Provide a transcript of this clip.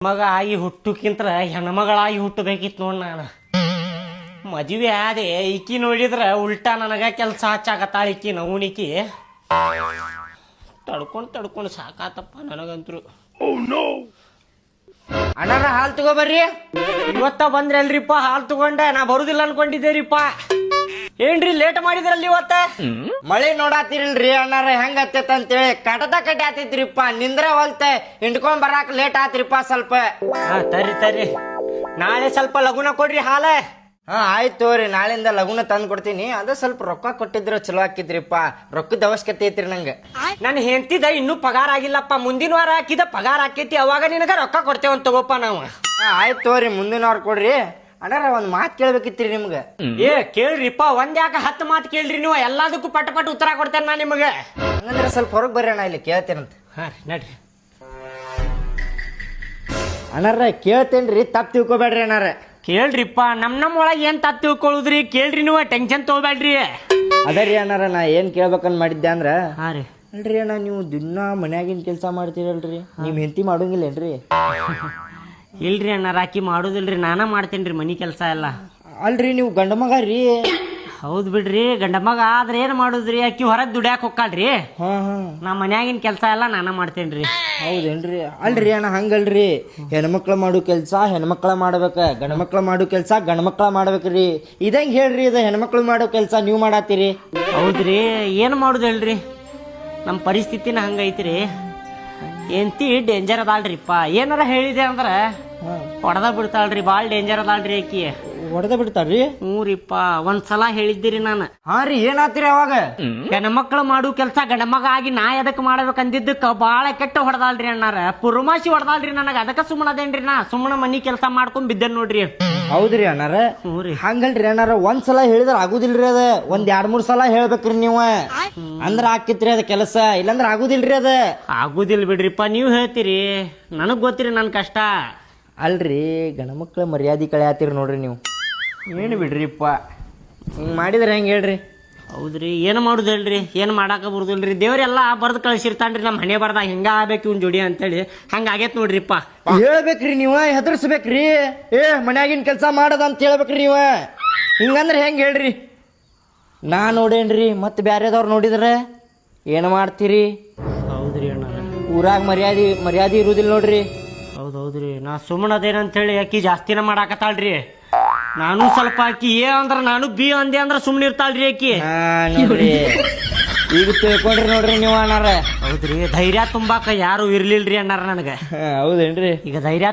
ಮಗ ಆಗಿ ಹುಟ್ಟುಕ್ಕಿಂತ ಹೆಣ್ಮಗಳಾಗಿ ಹುಟ್ಟಬೇಕಿತ್ತು ನೋಡ್ ನಾನು. ಮದುವೆ ಆದೆ ಈಕಿ ನೋಡಿದ್ರ ಉಲ್ಟಾ ನನಗ ಕೆಲಸ ಹಚ್ಚಾಕತ್ತಾಳ. ಈಕಿ ನವಣಿಕಿ ತಡ್ಕೊಂಡು ಸಾಕಾತಪ್ಪ ನನಗಂತ್ರು. ಅಣ್ಣಾರ ಹಾಲು ತಗೋಬರ್ರಿ. ಇವತ್ತ ಬಂದ್ರಲ್ರಿಪ್ಪ ಹಾಲು ತಗೊಂಡೆ. ನಾ ಬರುದಿಲ್ಲ ಅನ್ಕೊಂಡಿದ್ದೇರಿಪ್ಪ. ಏನ್ರಿ ಲೇಟ್ ಮಾಡಿದ್ರಲ್ಲಿ ಇವತ್ತ? ಮಳಿ ನೋಡಾತಿರಿಲ್ರಿ ಅಣ್ಣಾರ ಹೆಂಗ ಹತ್ತೈತ ಅಂತೇಳಿ ಕಟದ ಕಟ್ಟಿ ಆತೈತ್ರಿಪ್ಪ. ನಿಂದ್ರ ಹೊಲ್ತೆ ಹಿಂಡ್ಕೊಂಡ್ ಬರಾಕ್ ಲೇಟ್ ಆತ್ರಿಪ್ಪ ಸ್ವಲ್ಪ. ತರಿ ನಾಳೆ ಸ್ವಲ್ಪ ಲಗುನ ಕೊಡ್ರಿ ಹಾಲ. ಆಯ್ತು ತೋರಿ, ನಾಳೆಯಿಂದ ಲಗುನ ತಂದ್ ಕೊಡ್ತೀನಿ. ಅದ ಸ್ವಲ್ಪ ರೊಕ್ಕ ಕೊಟ್ಟಿದ್ರ ಚಲೋ ಆಕಿದ್ರಿಪ್ಪ. ರೊಕ್ಕದ ಅವಶ್ಯಕತೆ ಐತ್ರಿ ನಂಗೆ. ನನ್ ಹೆಂಡತಿದ ಇನ್ನೂ ಪಗಾರ ಆಗಿಲ್ಲಪ್ಪ. ಮುಂದಿನ ವಾರ ಹಾಕಿದ ಪಗಾರ ಆಕೈತಿ, ಅವಾಗ ನಿನಗ ರೊಕ್ಕ ಕೊಡ್ತೇವಂತ ತಗೋಪ್ಪ ನಾವು. ಆಯ್ತು ತೋರಿ, ಮುಂದಿನ ವಾರ ಕೊಡ್ರಿ. ಅಣ್ಣಾರ ಒಂದ್ ಮಾತ್ ಕೇಳ್ಬೇಕಿತ್ರಿ ನಿಮ್ಗ. ಕೇಳ್ರಿಪ್ಪ. ಒಂದ್ಯಾಕ 10 ಮಾತು ಕೇಳ್ರಿ ನೀವು. ಎಲ್ಲದಕ್ಕೂ ಪಟ ಉತ್ತರ ಕೊಡ್ತೇನೆ ನಾ ನಿಮಗೆ. ಹಂಗಂದ್ರೆ ಸ್ವಲ್ಪ ಹೊರಗ್ ಬರ್ರಿ ಅಣ್ಣ, ಇಲ್ಲಿ ಕೇಳ್ತೇನಂತ. ನಡ್ರಿ ಅಣ್ಣಾರ ಕೇಳ್ತೇನ್ರಿ, ತಪ್ಪು ತಿಳ್ಕೊಬೇಡ್ರಿ ಅಣ್ಣಾರ. ಕೇಳ್ರಿಪ್ಪ. ನಮ್ ಒಳಗೆ ಏನ್ ತಪ್ಪು ತಿಳ್ಕೊಳ್ಳುದ್ರಿ? ಕೇಳ್ರಿ ನೀವು, ಟೆನ್ಷನ್ ತಗೋಬೇಡ್ರಿ. ಅದರಿ ಅಣ್ಣಾರ, ನಾ ಏನ್ ಕೇಳ್ಬೇಕಂತ ಮಾಡಿದ್ದೆ ಅಂದ್ರ, ರೀ ಅಲ್ರಿ ಅಣ್ಣ, ನೀವು ದಿನ ಮನ್ಯಾಗಿನ ಕೆಲಸ ಮಾಡ್ತೀರಲ್ರಿ, ನಿಮ್ ಹೆಂಡತಿ ಮಾಡೋಂಗಿಲ್ಲೇನ್ರಿ? ಇಲ್ರಿ ಅಣ್ಣ, ರಾಕಿ ಮಾಡುದಿಲ್ರಿ, ನಾನ ಮಾಡ್ತೇನ್ರಿ ಮನಿ ಕೆಲಸ ಎಲ್ಲ. ಅಲ್ರಿ ನೀವು ಗಂಡ ಮಗ ರೀ. ಹೌದ್ ಬಿಡ್ರಿ, ಗಂಡ ಮಗ ಆದ್ರೆ ಏನ್ ಮಾಡುದ್ರಿ? ಅಕ್ಕಿ ಹೊರಗ್ ದುಡ್ಯಾಕ್ ಹೋಗ್ಕಾಳ್ರಿ. ನಾ ಮನ್ಯಾಗಿನ ಕೆಲಸ ಎಲ್ಲ ನಾನ ಮಾಡ್ತೇನ್ರಿ. ಹೌದೇನ್ರಿ? ಅಲ್ರಿ ಅಣ್ಣ, ಹಂಗಲ್ರಿ. ಹೆಣ್ಮಕ್ಳ ಮಾಡೋ ಕೆಲ್ಸ ಹೆಣ್ಮಕ್ಳ ಮಾಡ್ಬೇಕ, ಗಂಡ್ಮಕ್ಳ ಮಾಡೋ ಕೆಲ್ಸ ಗಂಡ್ಮಕ್ಳ ಮಾಡ್ಬೇಕ್ರಿ. ಇದಂಗ ಹೇಳ್ರಿ, ಇದು ಹೆಣ್ಮಕ್ಳು ಮಾಡೋ ಕೆಲ್ಸ ನೀವ್ ಮಾಡಾತೀರಿ. ಹೌದ್ರಿ, ಏನ್ ಮಾಡುದು ಹೇಳ್ರಿ? ನಮ್ ಪರಿಸ್ಥಿತಿನ ಹಂಗೈತ್ರಿ. ಎಂತಿ ಡೇಂಜರ್ ಅದಾಳ್ರಿಪ್ಪ. ಏನಾರ ಹೇಳಿದೆ ಅಂದ್ರ ಹೊಡೆದ ಬಿಡ್ತಾಳ್ರಿ. ಬಾಳ್ ಡೇಂಜರ್ ಅದಾಳ್ರಿ ಆಕಿ. ಹೊಡೆದ ಬಿಡ್ತಾರ್ರಿ? ಹ್ಞೂರಿಪ್ಪ, ಒಂದ್ಸಲ ಹೇಳಿದ್ದೀರಿ ನಾನು. ರೀ, ಏನಾತ್ರಿ ಅವಾಗ? ಹೆಣ್ಮಕ್ಳು ಮಾಡು ಕೆಲ್ಸ ಗಂಡಮಗ ಆಗಿ ನಾ ಎದಕ್ ಮಾಡ್ಬೇಕು ಅಂದಿದ್ದಕ್ಕ ಬಾಳ ಕೆಟ್ಟ ಹೊಡೆದಾಳ್ರಿ ಅಣ್ಣಾರ. ಪುರುಮಾಸಿ ಹೊಡೆದಾಳ್ರಿ ನನಗ. ಅದಕ್ಕ ಸುಮ್ಮನದೇನ್ರಿ, ನಾ ಸುಮ್ಮನ ಮನಿ ಕೆಲಸ ಮಾಡ್ಕೊಂಡ್ ಬಿದ್ದೆ ನೋಡ್ರಿ. ಹೌದ್ರಿ ಅಣ್ಣಾರ? ಹ್ಞೂ ರೀ. ಹಂಗಲ್ರಿ ಅಣ್ಣಾರ, ಒಂದ್ಸಲ ಹೇಳಿದ್ರ ಆಗುದಿಲ್ರಿ ಅದ. ಒಂದ್ 2-3 ಸಲ ಹೇಳ್ಬೇಕ್ರಿ ನೀವು, ಅಂದ್ರ ಆಕಿತ್ರಿ ಅದ ಕೆಲಸ. ಇಲ್ಲಂದ್ರ ಆಗುದಿಲ್ರಿ ಅದ. ಆಗುದಿಲ್ ಬಿಡ್ರಿಪ್ಪ, ನೀವ್ ಹೇಳ್ತೀರಿ, ನನಗ್ ಗೊತ್ತಿರಿ ನನ್ ಕಷ್ಟ. ಅಲ್ರಿ, ಗಣಮಕ್ಳ ಮರ್ಯಾದೆ ಕಳೆಯಾತಿರಿ ನೋಡ್ರಿ ನೀವು. ಏನು ಬಿಡ್ರಿಪ್ಪ, ಹಿಂಗ್ ಮಾಡಿದ್ರೆ ಹೆಂಗ್ ಹೇಳ್ರಿ? ಹೌದ್ರಿ, ಏನು ಮಾಡುದು ಹೇಳ್ರಿ? ಏನ್ ಮಾಡಾಕ ಬರುದಿಲ್ರಿ. ದೇವ್ರೆಲ್ಲಾ ಬರ್ದ್ ಕಳ್ಸಿರ್ತಾನ್ರಿ ನಮ್ಮ ಹಣೆ ಬರ್ದಾಗ ಹಿಂಗ ಆಗ್ಬೇಕು ಇವ್ನ ಜೋಡಿ ಅಂತೇಳಿ. ಹಂಗ ಆಗೇತ್ ನೋಡ್ರಿಪ್ಪ. ಹೇಳ್ಬೇಕ್ರಿ ನೀವ, ಹೆದರ್ಸ್ಬೇಕ್ರಿ. ಮನ್ಯಾಗಿನ ಕೆಲಸ ಮಾಡದ ಅಂತ ಹೇಳ್ಬೇಕ್ರಿ ನೀವ. ಹಿಂಗಂದ್ರೆ ಹೆಂಗ್ ಹೇಳ್ರಿ? ನಾ ನೋಡೇನ್ರಿ, ಮತ್ತೆ ಬ್ಯಾರೆದವ್ರು ನೋಡಿದ್ರೆ ಏನು ಮಾಡ್ತೀರಿ? ಹೌದ್ರಿ ಅಣ್ಣ, ಊರಾಗ ಮರ್ಯಾದೆ ಇರುದಿಲ್ಲ ನೋಡ್ರಿ. ಹೌದೌದ್ರಿ, ನಾ ಸುಮ್ಮನದೇನಂತೇಳಿ ಅಕ್ಕಿ ಜಾಸ್ತಿನ ಮಾಡಾಕತ್ತಾಳ್ರಿ. ನಾನು ಸ್ವಲ್ಪ ಅಕ್ಕಿ ಏ ಅಂದ್ರ ನಾನು ಬಿ ಅಂದೆ ಅಂದ್ರ ಸುಮ್ನೆ ಇರ್ತಾಳ್ರಿ ಅಕ್ಕಿ. ನೋಡ್ರಿ, ಈಗ ತಿಳ್ಕೊಂಡ್ರಿ ನೋಡ್ರಿ ನೀವು ಅಣ್ಣಾರ. ಹೌದ್ರಿ, ಧೈರ್ಯ ತುಂಬಾಕ ಯಾರು ಇರ್ಲಿಲ್ರಿ ಅಣ್ಣಾರ ನನಗ. ಹೌದೇನ್ರಿ? ಈಗ ಧೈರ್ಯ